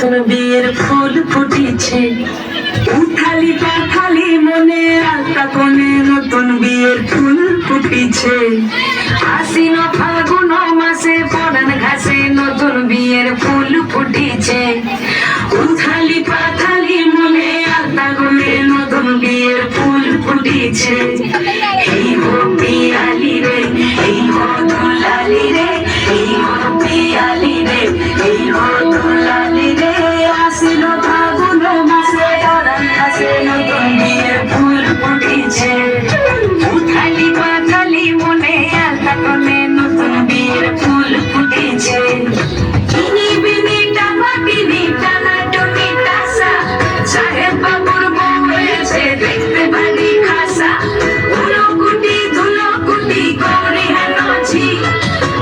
নতুন বিয়ের ফুল ফুটিছে। উথালি পাথালি মনে আলতা কোণে নতুন বিয়ের ফুল ফুটিছে। আশ্বিন ফাল্গুন মাসে পরান ঘাসে নতুন বিয়ের ফুল ফুটিছে। উথালি পাথালি মনে আলতা কোণে নতুন বিয়ের ফুল ফুটিছে। এই হো পিয়ালি রে, এই হো দুলালি রে, এই হো পিয়ালি রে, এই হো দুলালি রে। আশ্বিন ফাল্গুন মাসে পরান ঘাসে নতুন বিয়ের ফুল ফুটিছে। উথালি পাথালি মনে আলতা কোণে নতুন বিয়ের ফুল ফুটিছে। কিনি বিনি টাকা কিনি টানা টুনি টাসা, সাহেব বাবুর বউ হয়েছে দেখতে ভারী খাসা। ধুলো কুটি করে হেন ঝি,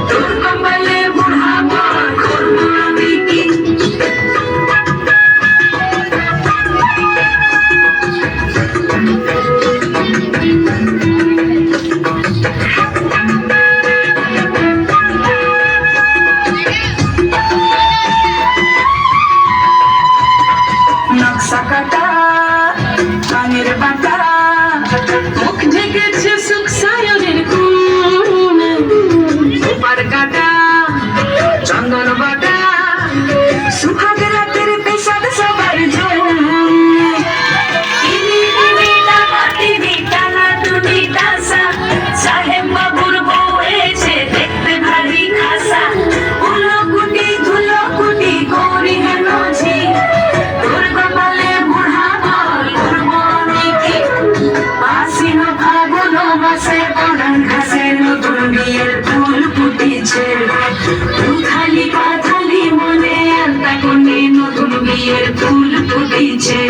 তোর কপালে বুড়া বর করবো আমি কি। নকশা কাটা রঙের বাটা, মুখ ঢেকেছে সুখ সায়নের কোণ। উপার কাটা চন্দন বাটা, সুহাগ রাতের পেশাদ সবার জন্য। সাহেব বাবুর বউ হয়েছে দেখতে ভারী খাসা। ধুলো কুটি করি হেন ঝি, তোর কপালে বুড়া বর করবো আমি কি। আশ্বিন ফাল্গুন মাসে পরান ঘাসে নতুন বিয়ের ফুল ফুটিছে। উথালি পাথালি মনে আলতা কোণে নতুন বিয়ের ফুল ফুটিছে।